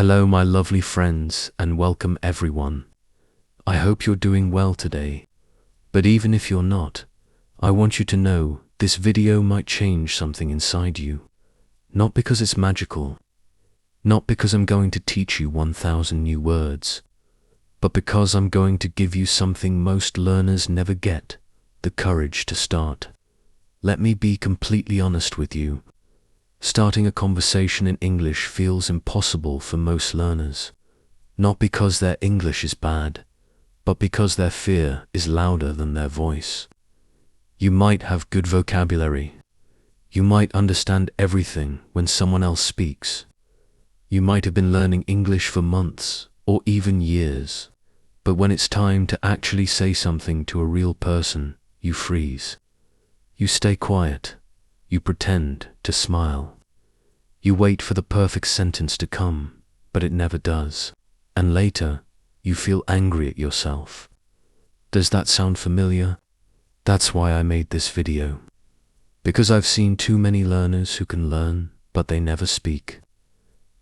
Hello my lovely friends and welcome everyone. I hope you're doing well today. But even if you're not, I want you to know this video might change something inside you. Not because it's magical, not because I'm going to teach you 1,000 new words, but because I'm going to give you something most learners never get, the courage to start. Let me be completely honest with you. Starting a conversation in English feels impossible for most learners, not because their English is bad, but because their fear is louder than their voice. You might have good vocabulary. You might understand everything when someone else speaks. You might have been learning English for months or even years, but when it's time to actually say something to a real person, you freeze. You stay quiet. You pretend to smile. You wait for the perfect sentence to come, but it never does. And later, you feel angry at yourself. Does that sound familiar? That's why I made this video. Because I've seen too many learners who can learn, but they never speak.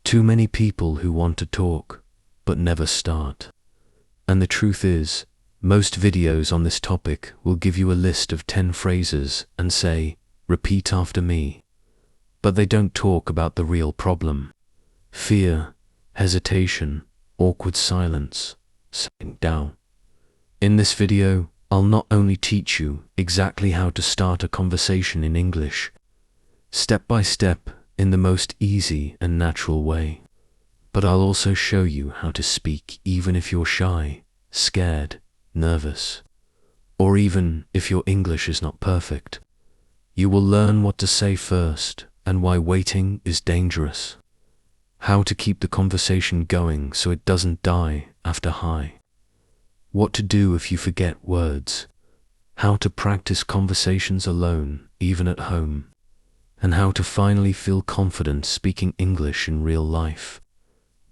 Too many people who want to talk, but never start. And the truth is, most videos on this topic will give you a list of 10 phrases and say, repeat after me. But they don't talk about the real problem. Fear, hesitation, awkward silence, sitting down. In this video, I'll not only teach you exactly how to start a conversation in English, step by step in the most easy and natural way, but I'll also show you how to speak even if you're shy, scared, nervous, or even if your English is not perfect. You will learn what to say first and why waiting is dangerous. How to keep the conversation going so it doesn't die after hi. What to do if you forget words. How to practice conversations alone, even at home. And how to finally feel confident speaking English in real life.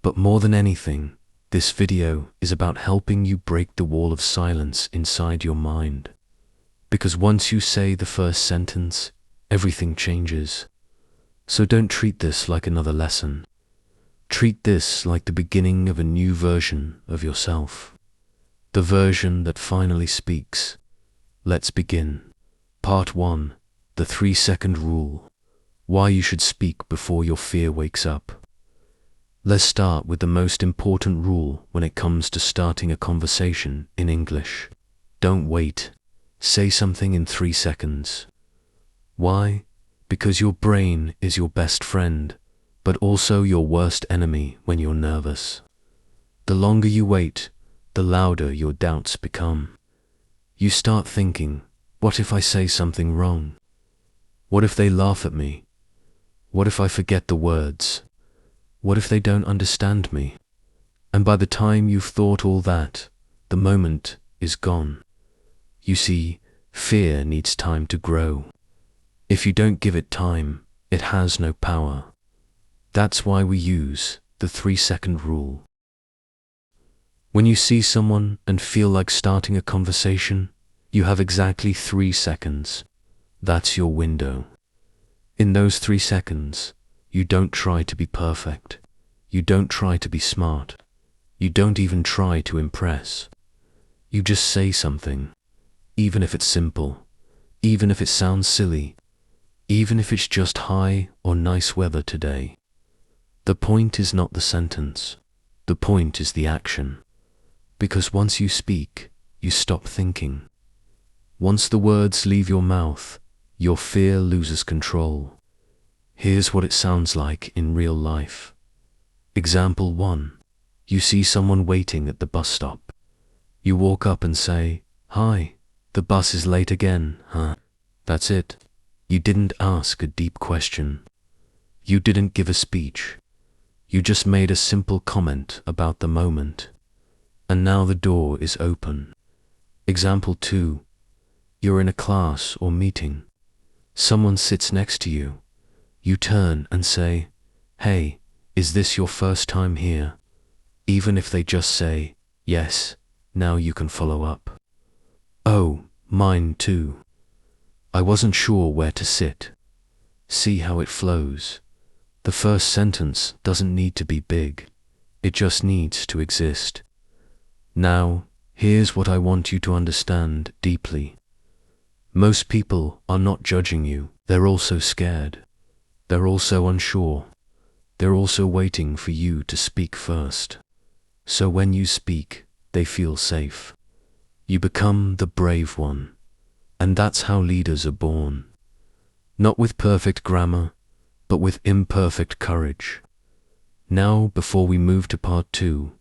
But more than anything, this video is about helping you break the wall of silence inside your mind. Because once you say the first sentence, everything changes. So don't treat this like another lesson. Treat this like the beginning of a new version of yourself. The version that finally speaks. Let's begin. Part 1. The 3-second rule. Why you should speak before your fear wakes up. Let's start with the most important rule when it comes to starting a conversation in English. Don't wait. Say something in 3 seconds. Why? Because your brain is your best friend, but also your worst enemy when you're nervous. The longer you wait, the louder your doubts become. You start thinking, what if I say something wrong? What if they laugh at me? What if I forget the words? What if they don't understand me? And by the time you've thought all that, the moment is gone. You see, fear needs time to grow. If you don't give it time, it has no power. That's why we use the 3-second rule. When you see someone and feel like starting a conversation, you have exactly 3 seconds. That's your window. In those 3 seconds, you don't try to be perfect. You don't try to be smart. You don't even try to impress. You just say something, even if it's simple, even if it sounds silly, even if it's just hi or nice weather today. The point is not the sentence. The point is the action. Because once you speak, you stop thinking. Once the words leave your mouth, your fear loses control. Here's what it sounds like in real life. Example 1. You see someone waiting at the bus stop. You walk up and say, "Hi, the bus is late again, huh?" That's it. You didn't ask a deep question. You didn't give a speech. You just made a simple comment about the moment. And now the door is open. Example 2. You're in a class or meeting. Someone sits next to you. You turn and say, "Hey, is this your first time here?" Even if they just say, "Yes," now you can follow up. "Oh, mine too. I wasn't sure where to sit." See how it flows. The first sentence doesn't need to be big. It just needs to exist. Now, here's what I want you to understand deeply. Most people are not judging you. They're also scared. They're also unsure. They're also waiting for you to speak first. So when you speak, they feel safe. You become the brave one. And that's how leaders are born. Not with perfect grammar, but with imperfect courage. Now, before we move to part 2,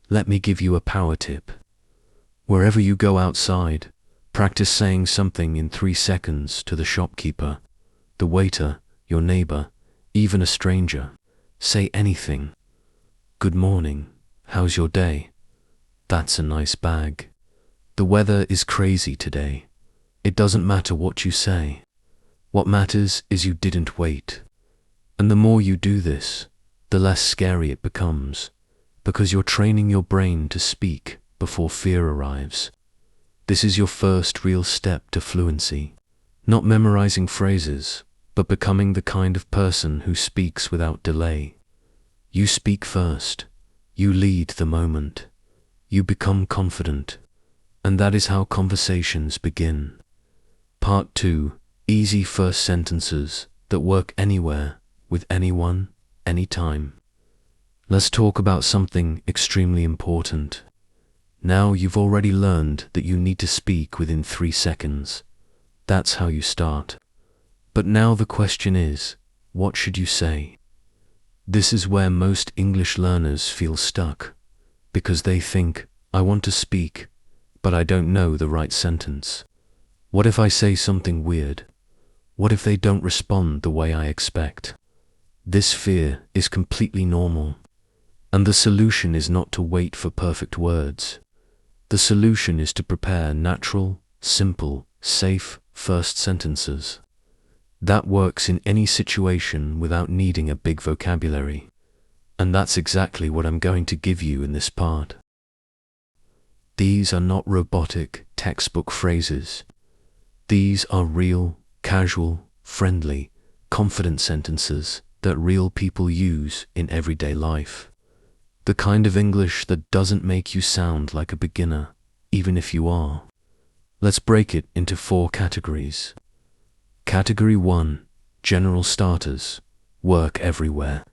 let me give you a power tip. Wherever you go outside, practice saying something in 3 seconds to the shopkeeper, the waiter, your neighbor, even a stranger. Say anything. Good morning. How's your day? That's a nice bag. The weather is crazy today. It doesn't matter what you say. What matters is you didn't wait. And the more you do this, the less scary it becomes, because you're training your brain to speak before fear arrives. This is your first real step to fluency. Not memorizing phrases, but becoming the kind of person who speaks without delay. You speak first. You lead the moment. You become confident. And that is how conversations begin. Part 2. Easy first sentences that work anywhere, with anyone, anytime. Let's talk about something extremely important. Now you've already learned that you need to speak within 3 seconds. That's how you start. But now the question is, what should you say? This is where most English learners feel stuck, because they think, I want to speak, but I don't know the right sentence. What if I say something weird? What if they don't respond the way I expect? This fear is completely normal. And the solution is not to wait for perfect words. The solution is to prepare natural, simple, safe first sentences. That works in any situation without needing a big vocabulary. And that's exactly what I'm going to give you in this part. These are not robotic, textbook phrases. These are real, casual, friendly, confident sentences that real people use in everyday life. The kind of English that doesn't make you sound like a beginner, even if you are. Let's break it into 4 categories. Category 1, general starters, work everywhere.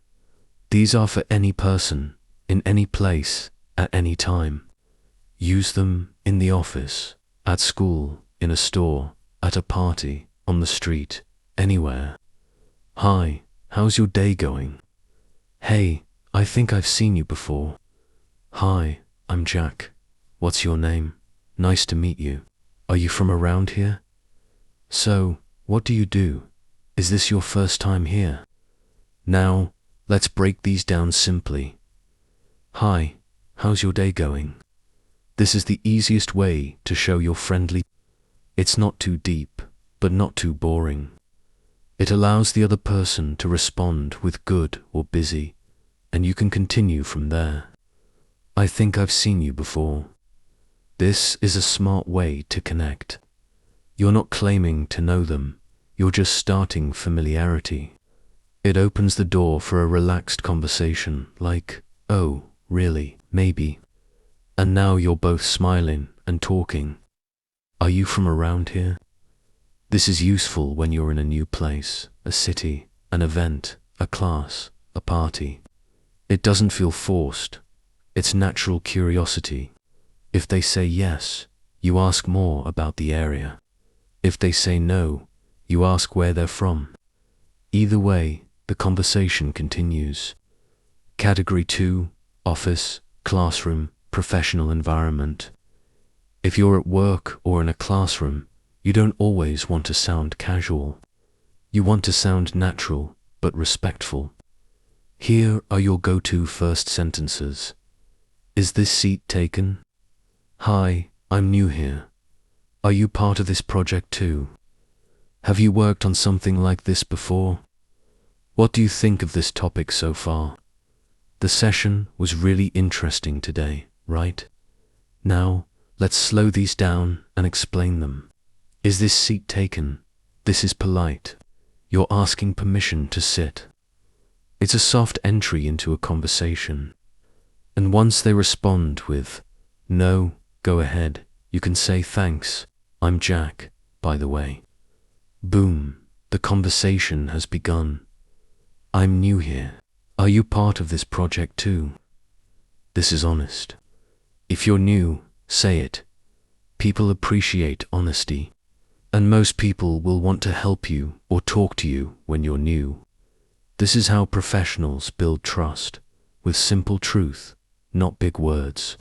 These are for any person, in any place, at any time. Use them in the office, at school, in a store, at a party, on the street, anywhere. Hi, how's your day going? Hey, I think I've seen you before. Hi, I'm Jack. What's your name? Nice to meet you. Are you from around here? So, what do you do? Is this your first time here? Now, let's break these down simply. Hi, how's your day going? This is the easiest way to show you're friendly. It's not too deep, but not too boring. It allows the other person to respond with good or busy, and you can continue from there. I think I've seen you before. This is a smart way to connect. You're not claiming to know them, you're just starting familiarity. It opens the door for a relaxed conversation like, oh, really, maybe. And now you're both smiling and talking. Are you from around here? This is useful when you're in a new place, a city, an event, a class, a party. It doesn't feel forced. It's natural curiosity. If they say yes, you ask more about the area. If they say no, you ask where they're from. Either way, the conversation continues. Category 2, office, classroom, professional environment. If you're at work or in a classroom, you don't always want to sound casual. You want to sound natural, but respectful. Here are your go-to first sentences. Is this seat taken? Hi, I'm new here. Are you part of this project too? Have you worked on something like this before? What do you think of this topic so far? The session was really interesting today, right? Now, let's slow these down and explain them. Is this seat taken? This is polite. You're asking permission to sit. It's a soft entry into a conversation. And once they respond with, "No, go ahead," you can say, "Thanks, I'm Jack, by the way." Boom, the conversation has begun. "I'm new here. Are you part of this project too?" This is honest. If you're new, say it. People appreciate honesty. And most people will want to help you or talk to you when you're new. This is how professionals build trust, with simple truth, not big words.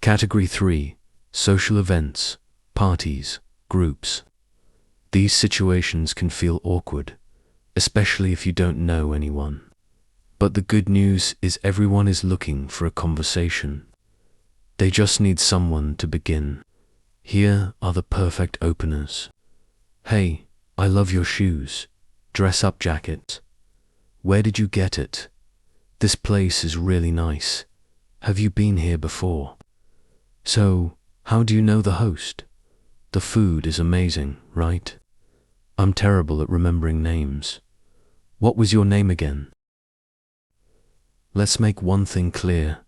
Category 3, social events, parties, groups. These situations can feel awkward, especially if you don't know anyone. But the good news is everyone is looking for a conversation. They just need someone to begin. Here are the perfect openers. "Hey, I love your shoes. Dress up jacket. Where did you get it? This place is really nice. Have you been here before? So, how do you know the host? The food is amazing, right? I'm terrible at remembering names. What was your name again?" Let's make one thing clear.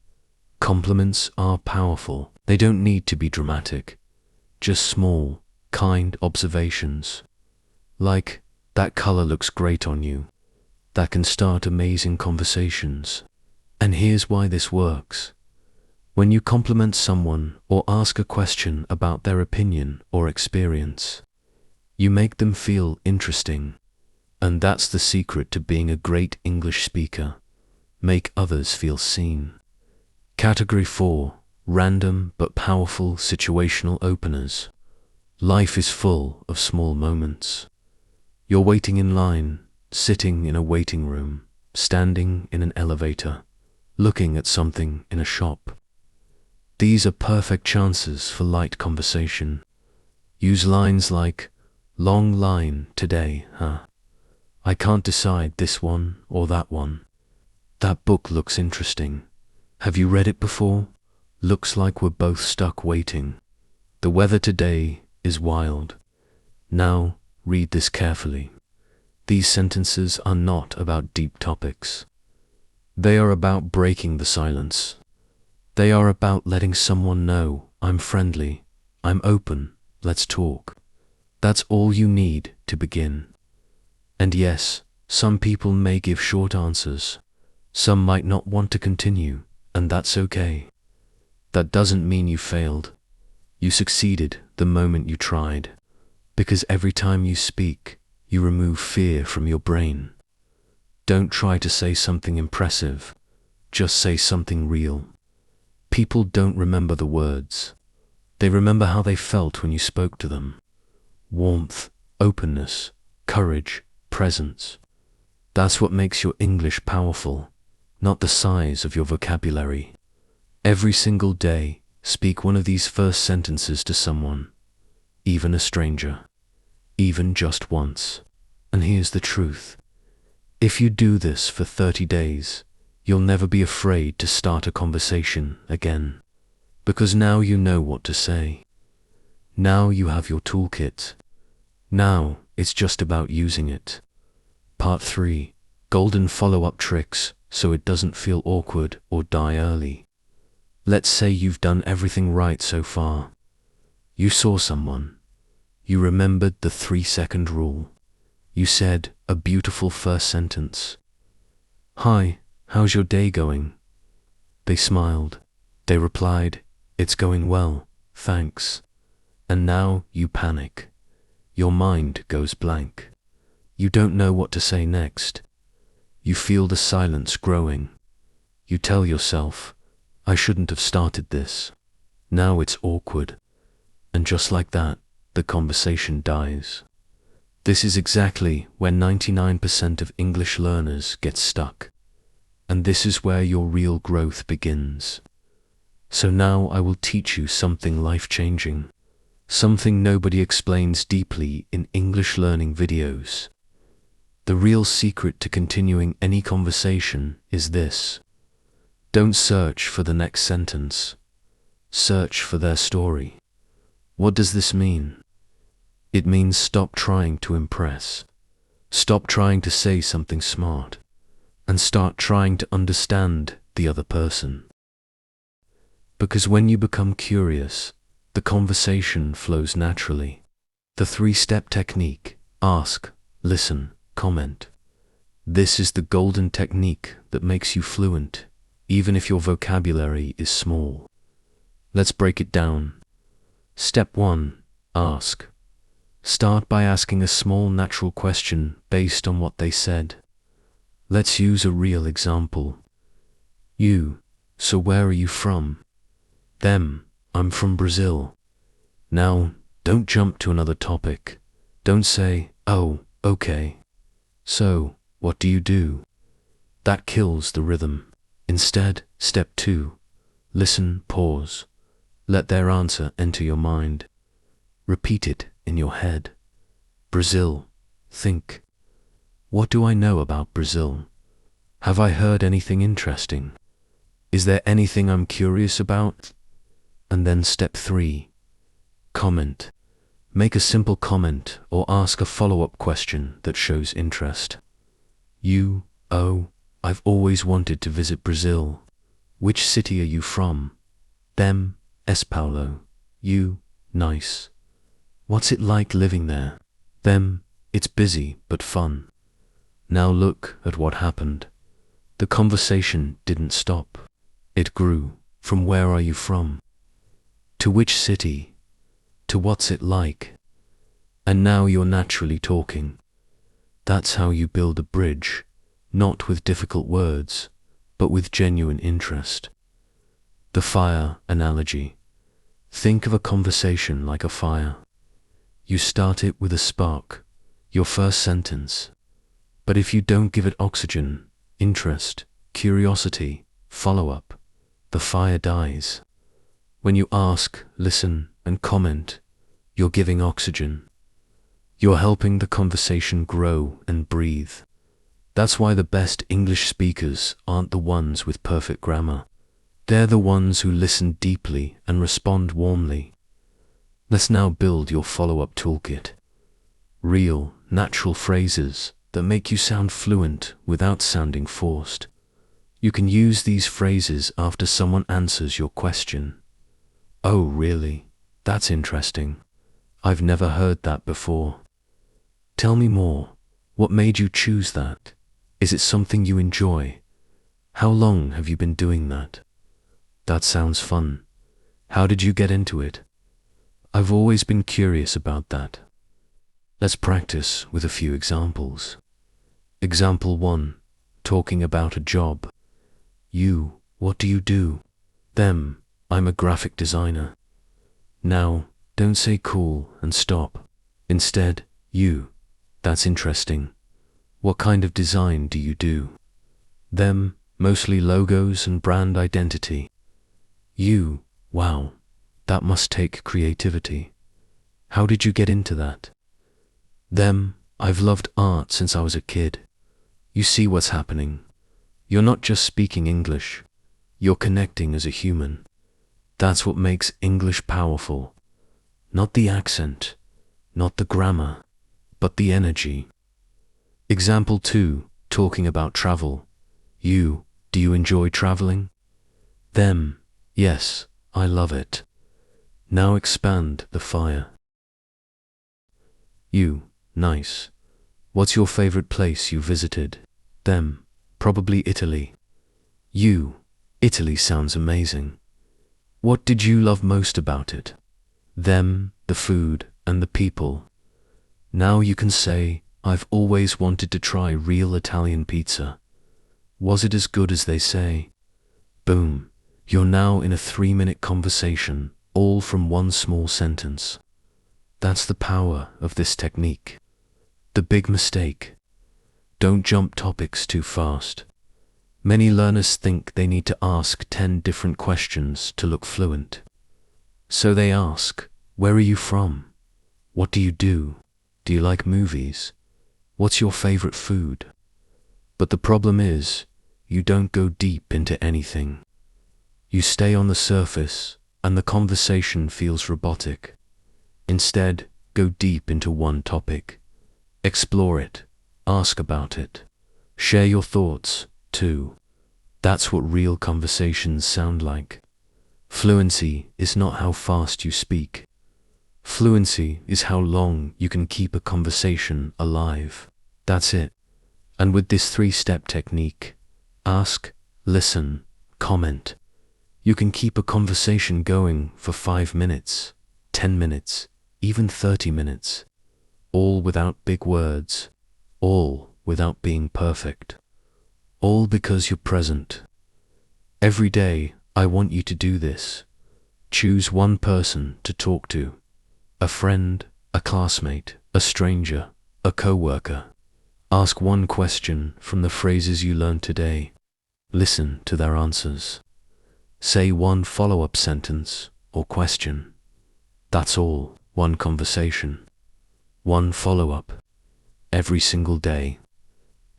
Compliments are powerful. They don't need to be dramatic. Just small, kind observations. Like, "That color looks great on you." That can start amazing conversations. And here's why this works. When you compliment someone or ask a question about their opinion or experience, you make them feel interesting. And that's the secret to being a great English speaker. Make others feel seen. Category 4, random but powerful situational openers. Life is full of small moments. You're waiting in line, sitting in a waiting room, standing in an elevator, looking at something in a shop. These are perfect chances for light conversation. Use lines like, "Long line today, huh? I can't decide this one or that one. That book looks interesting. Have you read it before? Looks like we're both stuck waiting. The weather today is wild. Now, read this carefully." These sentences are not about deep topics. They are about breaking the silence. They are about letting someone know, "I'm friendly, I'm open, let's talk." That's all you need to begin. And yes, some people may give short answers. Some might not want to continue, and that's okay. That doesn't mean you failed. You succeeded the moment you tried, because every time you speak, you remove fear from your brain. Don't try to say something impressive, just say something real. People don't remember the words. They remember how they felt when you spoke to them. Warmth, openness, courage, presence. That's what makes your English powerful, not the size of your vocabulary. Every single day, speak one of these first sentences to someone, even a stranger, even just once. And here's the truth. If you do this for 30 days, you'll never be afraid to start a conversation again, because now you know what to say. Now you have your toolkit. Now it's just about using it. Part 3, Golden Follow-Up Tricks so it doesn't feel awkward or die early. Let's say you've done everything right so far. You saw someone. You remembered the 3-second rule. You said a beautiful first sentence. "Hi, how's your day going?" They smiled. They replied, "It's going well, thanks." And now you panic. Your mind goes blank. You don't know what to say next. You feel the silence growing. You tell yourself, "I shouldn't have started this." Now it's awkward. And just like that, the conversation dies. This is exactly where 99% of English learners get stuck. And this is where your real growth begins. So now I will teach you something life-changing, something nobody explains deeply in English learning videos. The real secret to continuing any conversation is this. Don't search for the next sentence. Search for their story. What does this mean? It means stop trying to impress. Stop trying to say something smart. And start trying to understand the other person. Because when you become curious, the conversation flows naturally. The 3-step technique: ask, listen, comment. This is the golden technique that makes you fluent, even if your vocabulary is small. Let's break it down. Step 1. Ask. Start by asking a small natural question based on what they said. Let's use a real example. You, so where are you from? Them, I'm from Brazil. Now, don't jump to another topic. Don't say, oh, okay. So, what do you do? That kills the rhythm. Instead, step 2. Listen, pause. Let their answer enter your mind. Repeat it in your head. Brazil. Think. What do I know about Brazil? Have I heard anything interesting? Is there anything I'm curious about? And then step 3. Comment. Make a simple comment or ask a follow-up question that shows interest. You, oh, I've always wanted to visit Brazil. Which city are you from? Them, São Paulo. You, nice. What's it like living there? Them, it's busy but fun. Now look at what happened. The conversation didn't stop. It grew. From where are you from? To which city? To what's it like? And now you're naturally talking. That's how you build a bridge, not with difficult words, but with genuine interest. The fire analogy. Think of a conversation like a fire. You start it with a spark, your first sentence. But if you don't give it oxygen, interest, curiosity, follow-up, the fire dies. When you ask, listen, and comment, you're giving oxygen. You're helping the conversation grow and breathe. That's why the best English speakers aren't the ones with perfect grammar. They're the ones who listen deeply and respond warmly. Let's now build your follow-up toolkit. Real, natural phrases that make you sound fluent without sounding forced. You can use these phrases after someone answers your question. Oh, really? That's interesting. I've never heard that before. Tell me more. What made you choose that? Is it something you enjoy? How long have you been doing that? That sounds fun. How did you get into it? I've always been curious about that. Let's practice with a few examples. Example 1. Talking about a job. You, what do you do? Them, I'm a graphic designer. Now, don't say cool and stop. Instead, you, that's interesting. What kind of design do you do? Them, mostly logos and brand identity. You, wow, that must take creativity. How did you get into that? Them, I've loved art since I was a kid. You see what's happening. You're not just speaking English. You're connecting as a human. That's what makes English powerful. Not the accent, not the grammar, but the energy. Example 2, talking about travel. You, do you enjoy traveling? Them, yes, I love it. Now expand the fire. You, nice. What's your favorite place you visited? Them, probably Italy. You, Italy sounds amazing. What did you love most about it? Them, the food, and the people. Now you can say, I've always wanted to try real Italian pizza. Was it as good as they say? Boom, you're now in a 3-minute conversation, all from one small sentence. That's the power of this technique. The big mistake. Don't jump topics too fast. Many learners think they need to ask 10 different questions to look fluent. So they ask, where are you from? What do you do? Do you like movies? What's your favorite food? But the problem is, you don't go deep into anything. You stay on the surface, and the conversation feels robotic. Instead, go deep into one topic. Explore it. Ask about it. Share your thoughts, too. That's what real conversations sound like. Fluency is not how fast you speak. Fluency is how long you can keep a conversation alive. That's it. And with this 3-step technique, ask, listen, comment, you can keep a conversation going for 5 minutes, 10 minutes, even 30 minutes, all without big words, all without being perfect, all because you're present. Every day, I want you to do this. Choose one person to talk to. A friend, a classmate, a stranger, a coworker. Ask one question from the phrases you learned today. Listen to their answers. Say one follow-up sentence or question. That's all. One conversation. One follow-up. Every single day.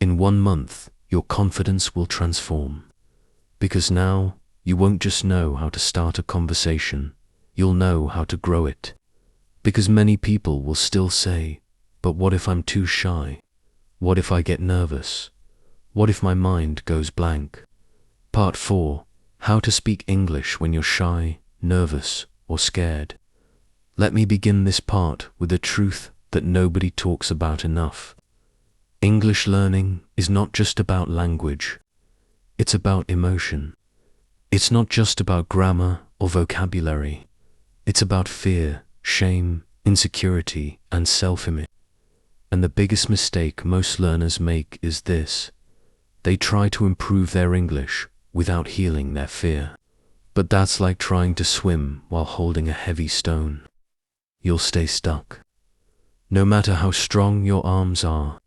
In 1 month, your confidence will transform. Because now, you won't just know how to start a conversation, you'll know how to grow it. Because many people will still say, but what if I'm too shy? What if I get nervous? What if my mind goes blank? Part 4. How to speak English when you're shy, nervous, or scared. Let me begin this part with a truth that nobody talks about enough. English learning is not just about language. It's about emotion. It's not just about grammar or vocabulary. It's about fear, shame, insecurity, and self-image. And the biggest mistake most learners make is this. They try to improve their English without healing their fear. But that's like trying to swim while holding a heavy stone. You'll stay stuck. No matter how strong your arms are,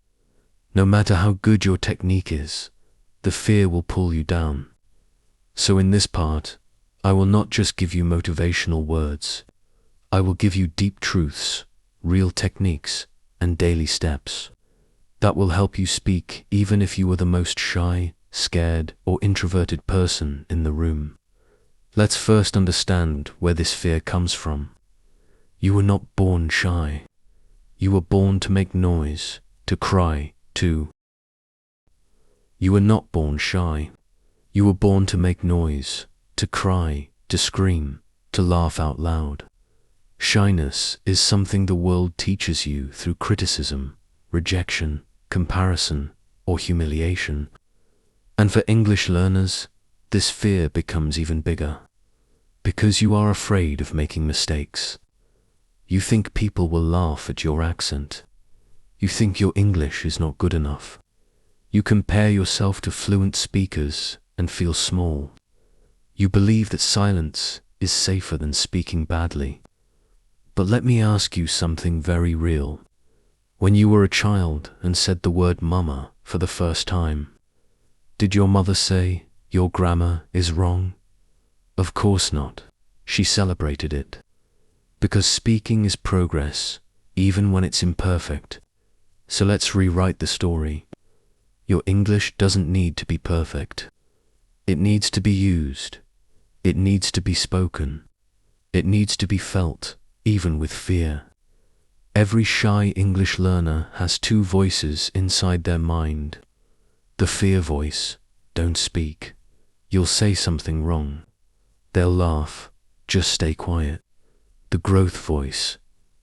no matter how good your technique is, the fear will pull you down. So in this part, I will not just give you motivational words. I will give you deep truths, real techniques, and daily steps that will help you speak even if you are the most shy, scared, or introverted person in the room. Let's first understand where this fear comes from. You were not born shy. You were born to make noise, to cry, to... You were not born shy. You were born to make noise, to cry, to scream, to laugh out loud. Shyness is something the world teaches you through criticism, rejection, comparison, or humiliation. And for English learners, this fear becomes even bigger. Because you are afraid of making mistakes. You think people will laugh at your accent. You think your English is not good enough. You compare yourself to fluent speakers and feel small. You believe that silence is safer than speaking badly. But let me ask you something very real. When you were a child and said the word mama for the first time, did your mother say, your grammar is wrong? Of course not. She celebrated it. Because speaking is progress, even when it's imperfect. So let's rewrite the story. Your English doesn't need to be perfect. It needs to be used. It needs to be spoken. It needs to be felt, even with fear. Every shy English learner has 2 voices inside their mind. The fear voice, don't speak. You'll say something wrong. They'll laugh, just stay quiet. The growth voice,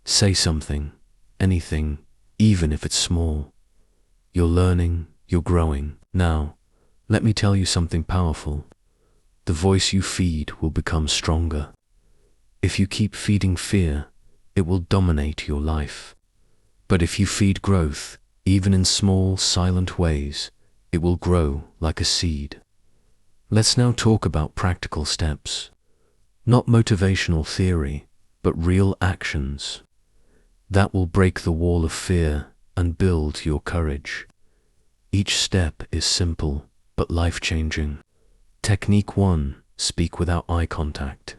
say something, anything, even if it's small. You're learning, you're growing. Now, let me tell you something powerful. The voice you feed will become stronger. If you keep feeding fear, it will dominate your life. But if you feed growth, even in small, silent ways, it will grow like a seed. Let's now talk about practical steps. Not motivational theory, but real actions. That will break the wall of fear and build your courage. Each step is simple, but life-changing. Technique 1, speak without eye contact.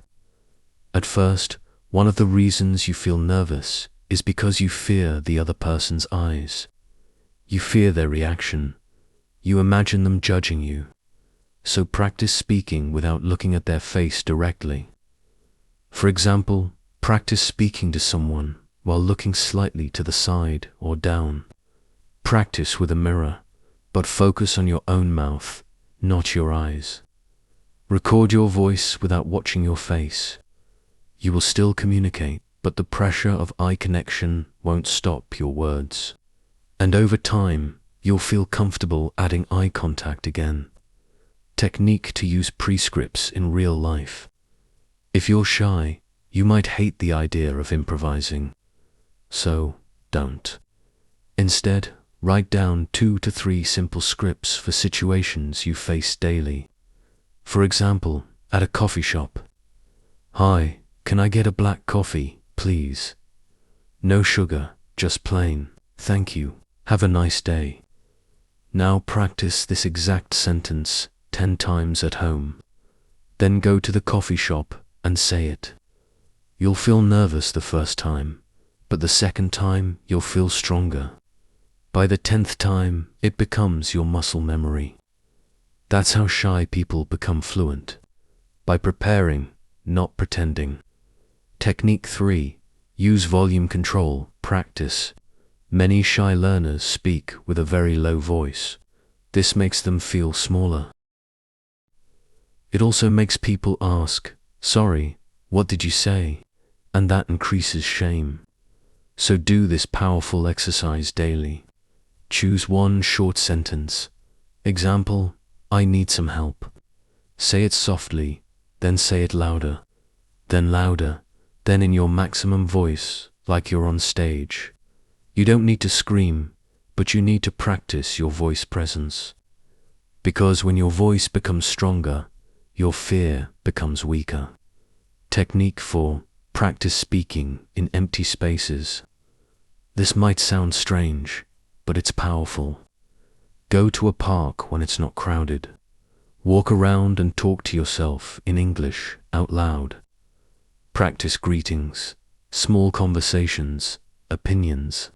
At first, one of the reasons you feel nervous is because you fear the other person's eyes. You fear their reaction. You imagine them judging you. So practice speaking without looking at their face directly. For example, practice speaking to someone while looking slightly to the side or down. Practice with a mirror, but focus on your own mouth, not your eyes. Record your voice without watching your face. You will still communicate, but the pressure of eye connection won't stop your words. And over time, you'll feel comfortable adding eye contact again. Technique to use prescripts in real life. If you're shy, you might hate the idea of improvising. So, don't. Instead, write down 2 to 3 simple scripts for situations you face daily. For example, at a coffee shop. Hi, can I get a black coffee, please? No sugar, just plain. Thank you. Have a nice day. Now practice this exact sentence 10 times at home. Then go to the coffee shop and say it. You'll feel nervous the first time, but the second time you'll feel stronger. By the 10th time, it becomes your muscle memory. That's how shy people become fluent. By preparing, not pretending. Technique 3. Use volume control, practice. Many shy learners speak with a very low voice. This makes them feel smaller. It also makes people ask, "Sorry, what did you say?" And that increases shame. So do this powerful exercise daily. Choose one short sentence. Example, I need some help. Say it softly, then say it louder, then in your maximum voice, like you're on stage. You don't need to scream, but you need to practice your voice presence. Because when your voice becomes stronger, your fear becomes weaker. Technique 4. Practice speaking in empty spaces. This might sound strange, but it's powerful. Go to a park when it's not crowded. Walk around and talk to yourself in English out loud. Practice greetings, small conversations, opinions.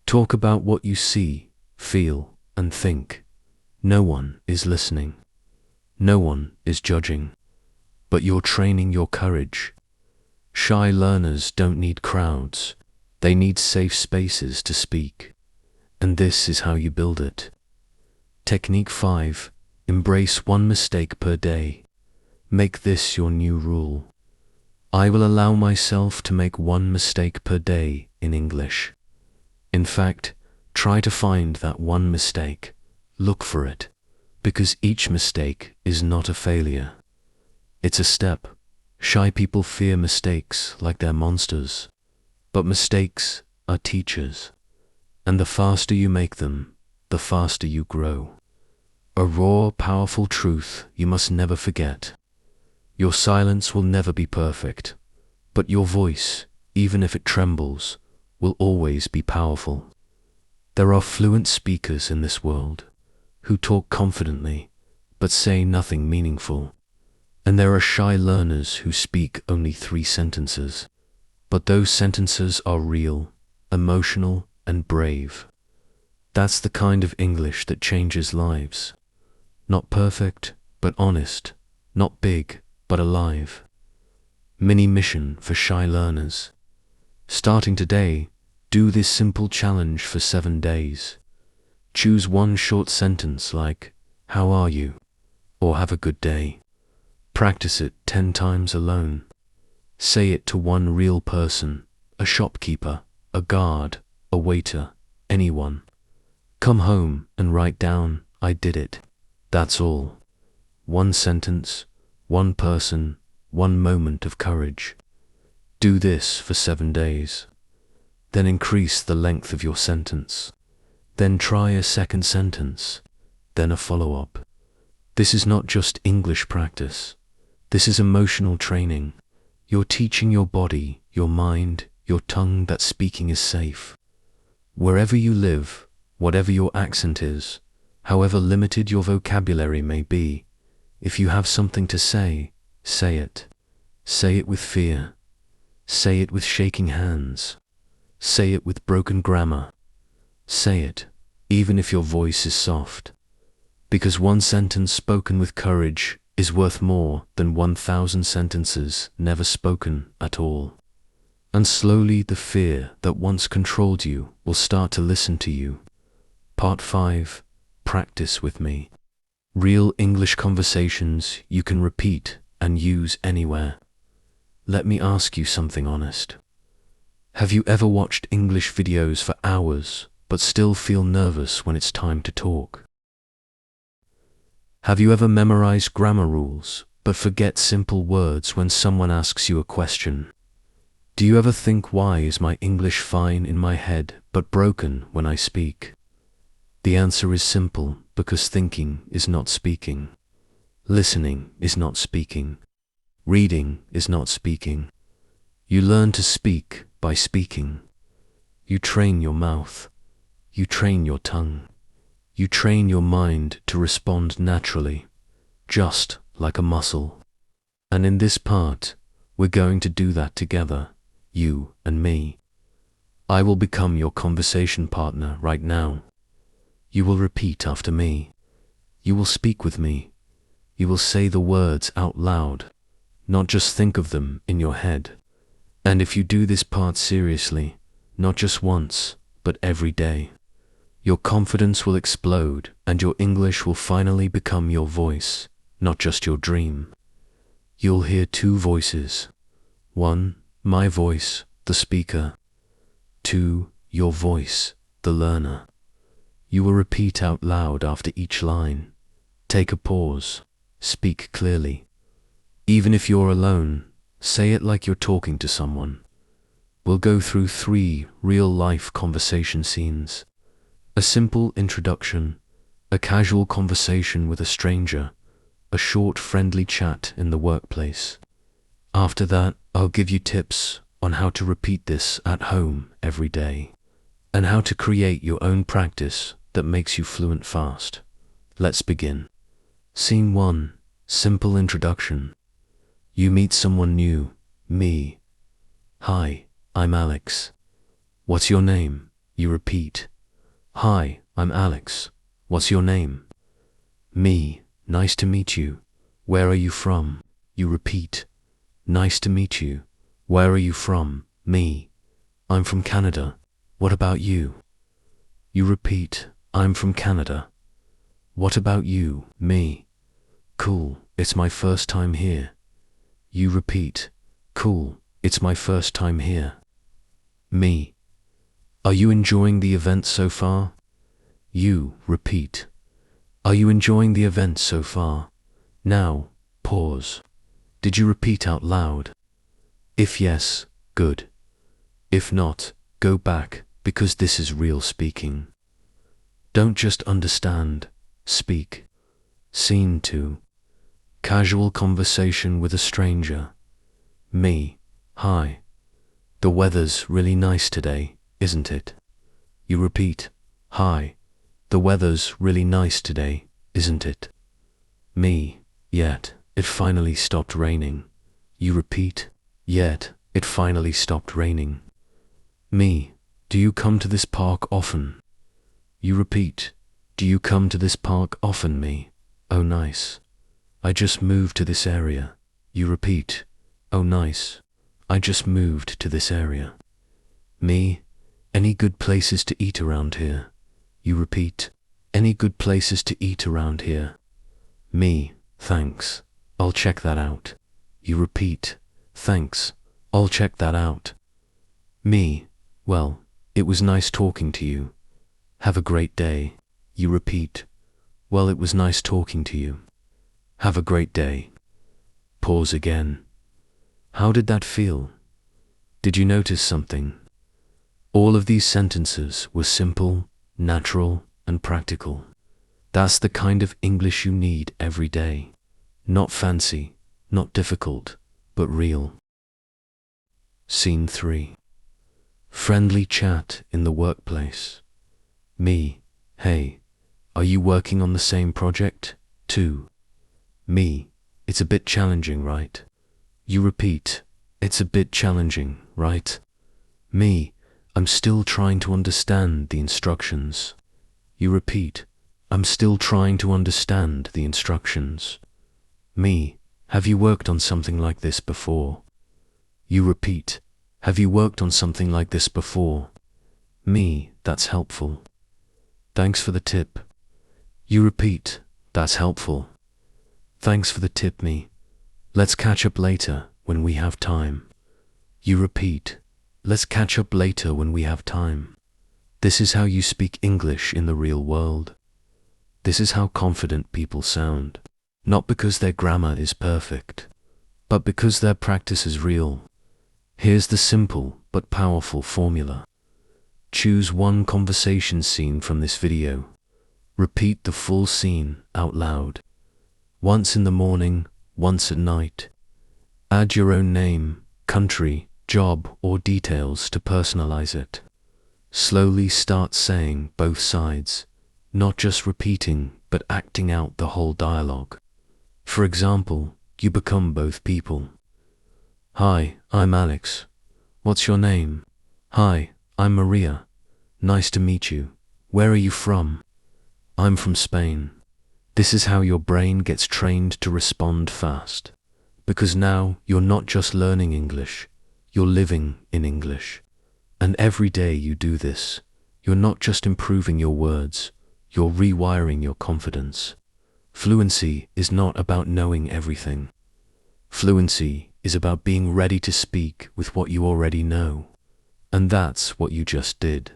Talk about what you see, feel, and think. No one is listening. No one is judging. But you're training your courage. Shy learners don't need crowds. They need safe spaces to speak. And this is how you build it. Technique 5. Embrace one mistake per day. Make this your new rule. I will allow myself to make one mistake per day in English. In fact, try to find that one mistake. Look for it, because each mistake is not a failure. It's a step. Shy people fear mistakes like they're monsters, but mistakes are teachers. And the faster you make them, the faster you grow. A raw, powerful truth you must never forget. Your silence will never be perfect, but your voice, even if it trembles, will always be powerful. There are fluent speakers in this world who talk confidently but say nothing meaningful. And there are shy learners who speak only 3 sentences, but those sentences are real, emotional, and brave. That's the kind of English that changes lives. Not perfect, but honest. Not big, but alive. Mini mission for shy learners. Starting today, do this simple challenge for 7 days. Choose one short sentence like, "How are you?" or "Have a good day." Practice it 10 times alone. Say it to one real person, a shopkeeper, a guard, a waiter, anyone. Come home and write down, "I did it." That's all. One sentence, one person, one moment of courage. Do this for 7 days. Then increase the length of your sentence. Then try a second sentence. Then a follow-up. This is not just English practice. This is emotional training. You're teaching your body, your mind, your tongue that speaking is safe. Wherever you live, whatever your accent is, however limited your vocabulary may be, if you have something to say, say it. Say it with fear. Say it with shaking hands. Say it with broken grammar. Say it, even if your voice is soft. Because one sentence spoken with courage is worth more than 1,000 sentences never spoken at all. And slowly the fear that once controlled you will start to listen to you. Part 5. Practice with me. Real English conversations you can repeat and use anywhere. Let me ask you something honest. Have you ever watched English videos for hours but still feel nervous when it's time to talk? Have you ever memorized grammar rules but forget simple words when someone asks you a question? Do you ever think, why is my English fine in my head but broken when I speak? The answer is simple, because thinking is not speaking. Listening is not speaking. Reading is not speaking. You learn to speak by speaking. You train your mouth. You train your tongue. You train your mind to respond naturally, just like a muscle. And in this part, we're going to do that together, you and me. I will become your conversation partner right now. You will repeat after me. You will speak with me. You will say the words out loud, not just think of them in your head. And if you do this part seriously, not just once, but every day, your confidence will explode and your English will finally become your voice, not just your dream. You'll hear two voices. One, my voice, the speaker. Two, your voice, the learner. You will repeat out loud after each line. Take a pause. Speak clearly. Even if you're alone, say it like you're talking to someone. We'll go through 3 real-life conversation scenes. A simple introduction, a casual conversation with a stranger, a short friendly chat in the workplace. After that, I'll give you tips on how to repeat this at home every day, and how to create your own practice that makes you fluent fast. Let's begin. Scene 1. Simple introduction. You meet someone new. Me. Hi, I'm Alex. What's your name? You repeat. Hi, I'm Alex. What's your name? Me. Nice to meet you. Where are you from? You repeat. Nice to meet you. Where are you from? Me. I'm from Canada. What about you? You repeat. I'm from Canada. What about you? Me. Cool, it's my first time here. You repeat. Cool, it's my first time here. Me. Are you enjoying the event so far? You repeat. Are you enjoying the event so far? Now, pause. Did you repeat out loud? If yes, good. If not, go back, because this is real speaking. Don't just understand, speak. Scene 2. Casual conversation with a stranger. Me. Hi. The weather's really nice today, isn't it? You repeat. Hi. The weather's really nice today, isn't it? Me. Yet, it finally stopped raining. You repeat. Yet, it finally stopped raining. Me. Do you come to this park often? You repeat. Do you come to this park often? Me. Oh, nice. I just moved to this area. You repeat. Oh, nice. I just moved to this area. Me. Any good places to eat around here? You repeat. Any good places to eat around here? Me. Thanks. I'll check that out. You repeat. Thanks. I'll check that out. Me. Well, it was nice talking to you. Have a great day. You repeat. Well, it was nice talking to you. Have a great day. Pause again. How did that feel? Did you notice something? All of these sentences were simple, natural, and practical. That's the kind of English you need every day. Not fancy, not difficult, but real. Scene 3. Friendly chat in the workplace. Me. Hey, are you working on the same project? 2. Me. It's a bit challenging, right? You repeat. It's a bit challenging, right? Me. I'm still trying to understand the instructions. You repeat. I'm still trying to understand the instructions. Me. Have you worked on something like this before? You repeat. Have you worked on something like this before? Me. That's helpful. Thanks for the tip. You repeat. That's helpful. Thanks for the tip, me. Let's catch up later when we have time. You repeat, let's catch up later when we have time. This is how you speak English in the real world. This is how confident people sound. Not because their grammar is perfect, but because their practice is real. Here's the simple but powerful formula. Choose one conversation scene from this video. Repeat the full scene out loud. Once in the morning, once at night. Add your own name, country, job, or details to personalize it. Slowly start saying both sides, not just repeating, but acting out the whole dialogue. For example, you become both people. Hi, I'm Alex. What's your name? Hi, I'm Maria. Nice to meet you. Where are you from? I'm from Spain. This is how your brain gets trained to respond fast. Because now you're not just learning English, you're living in English. And every day you do this, you're not just improving your words, you're rewiring your confidence. Fluency is not about knowing everything. Fluency is about being ready to speak with what you already know. And that's what you just did.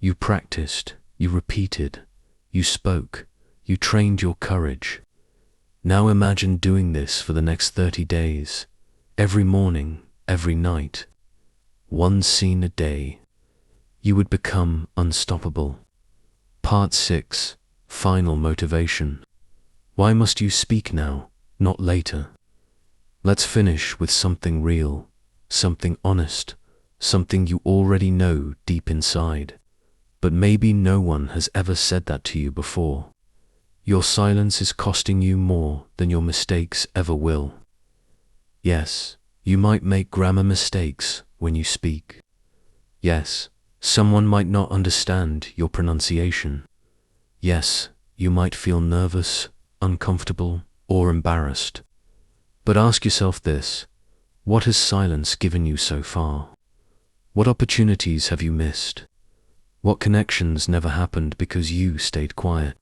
You practiced, you repeated, you spoke, you trained your courage. Now imagine doing this for the next 30 days, every morning, every night. One scene a day. You would become unstoppable. Part 6. Final motivation. Why must you speak now, not later? Let's finish with something real, something honest, something you already know deep inside. But maybe no one has ever said that to you before. Your silence is costing you more than your mistakes ever will. Yes, you might make grammar mistakes when you speak. Yes, someone might not understand your pronunciation. Yes, you might feel nervous, uncomfortable, or embarrassed. But ask yourself this: what has silence given you so far? What opportunities have you missed? What connections never happened because you stayed quiet?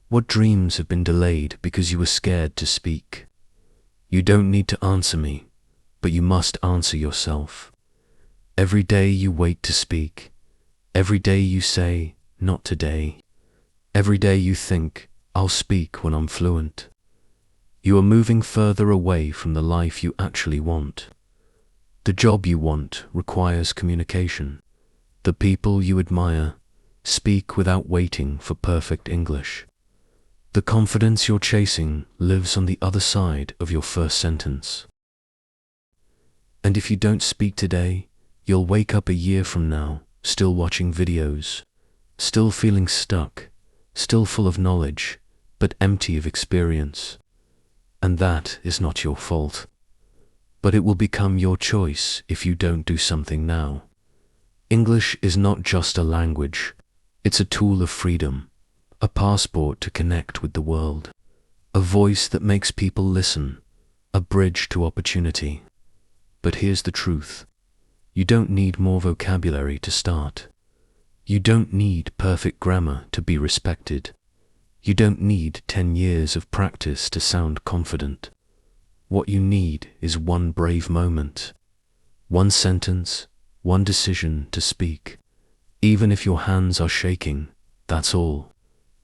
What dreams have been delayed because you were scared to speak? You don't need to answer me, but you must answer yourself. Every day you wait to speak. Every day you say, not today. Every day you think, I'll speak when I'm fluent. You are moving further away from the life you actually want. The job you want requires communication. The people you admire speak without waiting for perfect English. The confidence you're chasing lives on the other side of your first sentence. And if you don't speak today, you'll wake up a year from now, still watching videos, still feeling stuck, still full of knowledge, but empty of experience. And that is not your fault. But it will become your choice if you don't do something now. English is not just a language, it's a tool of freedom, a passport to connect with the world, a voice that makes people listen, a bridge to opportunity. But here's the truth. You don't need more vocabulary to start. You don't need perfect grammar to be respected. You don't need 10 years of practice to sound confident. What you need is one brave moment, one sentence, one decision to speak. Even if your hands are shaking, that's all.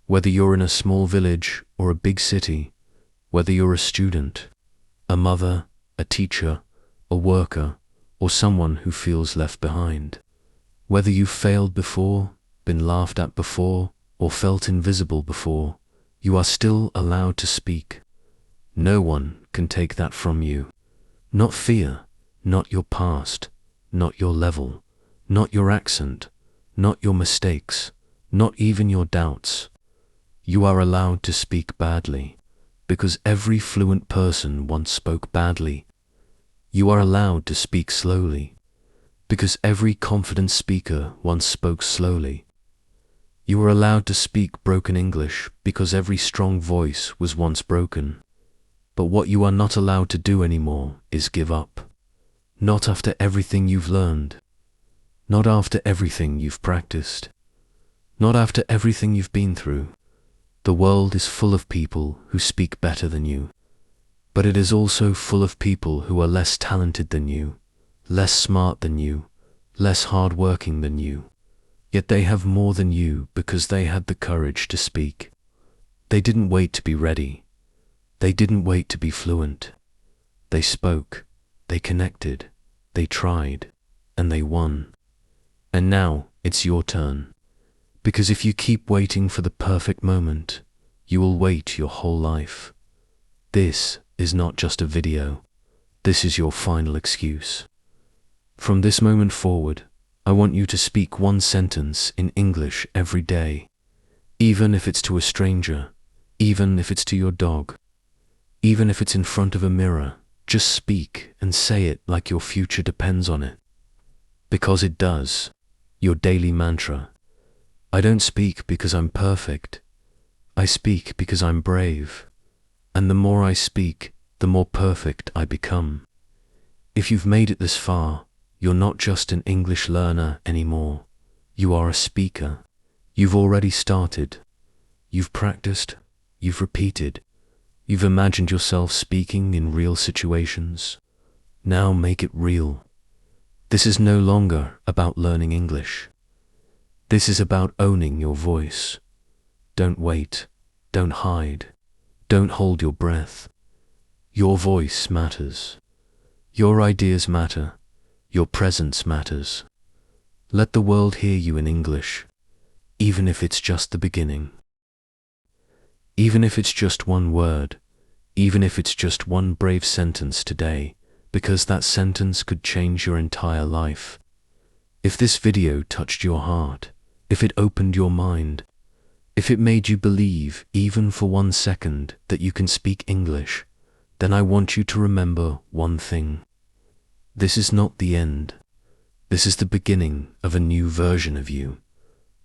Whether you're in a small village or a big city, whether you're a student, a mother, a teacher, a worker, or someone who feels left behind. Whether you've failed before, been laughed at before, or felt invisible before, you are still allowed to speak. No one can take that from you. Not fear, not your past, not your level, not your accent, not your mistakes, not even your doubts. You are allowed to speak badly, because every fluent person once spoke badly. You are allowed to speak slowly, because every confident speaker once spoke slowly. You are allowed to speak broken English because every strong voice was once broken. But what you are not allowed to do anymore is give up. Not after everything you've learned. Not after everything you've practiced. Not after everything you've been through. The world is full of people who speak better than you, but it is also full of people who are less talented than you, less smart than you, less hard-working than you. Yet they have more than you because they had the courage to speak. They didn't wait to be ready. They didn't wait to be fluent. They spoke, they connected, they tried, and they won. And now it's your turn. Because if you keep waiting for the perfect moment, you will wait your whole life. This is not just a video. This is your final excuse. From this moment forward, I want you to speak one sentence in English every day, even if it's to a stranger, even if it's to your dog, even if it's in front of a mirror. Just speak and say it like your future depends on it. Because it does. Your daily mantra. I don't speak because I'm perfect. I speak because I'm brave. And the more I speak, the more perfect I become. If you've made it this far, you're not just an English learner anymore. You are a speaker. You've already started. You've practiced. You've repeated. You've imagined yourself speaking in real situations. Now make it real. This is no longer about learning English. This is about owning your voice. Don't wait. Don't hide. Don't hold your breath. Your voice matters. Your ideas matter. Your presence matters. Let the world hear you in English, even if it's just the beginning. Even if it's just one word, even if it's just one brave sentence today, because that sentence could change your entire life. If this video touched your heart, if it opened your mind, if it made you believe, even for 1 second, that you can speak English, then I want you to remember one thing. This is not the end. This is the beginning of a new version of you.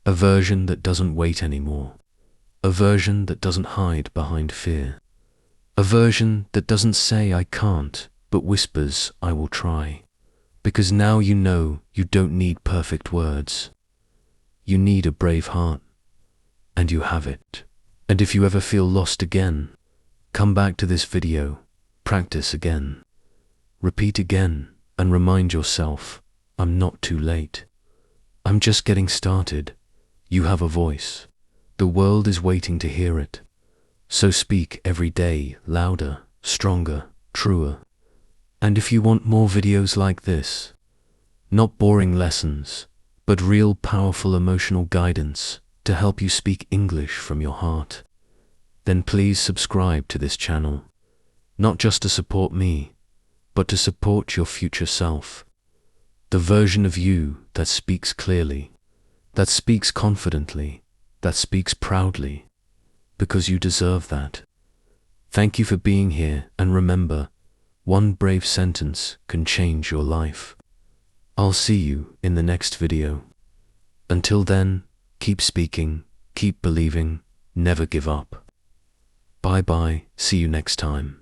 A version that doesn't wait anymore. A version that doesn't hide behind fear. A version that doesn't say I can't, but whispers I will try. Because now you know you don't need perfect words. You need a brave heart. And you have it. And if you ever feel lost again, come back to this video, practice again, repeat again, and remind yourself, I'm not too late. I'm just getting started. You have a voice. The world is waiting to hear it. So speak every day, louder, stronger, truer. And if you want more videos like this, not boring lessons, but real powerful emotional guidance to help you speak English from your heart, then please subscribe to this channel, not just to support me, but to support your future self, the version of you that speaks clearly, that speaks confidently, that speaks proudly, because you deserve that. Thank you for being here, and remember, one brave sentence can change your life. I'll see you in the next video. Until then, keep speaking, keep believing, never give up. Bye bye, see you next time.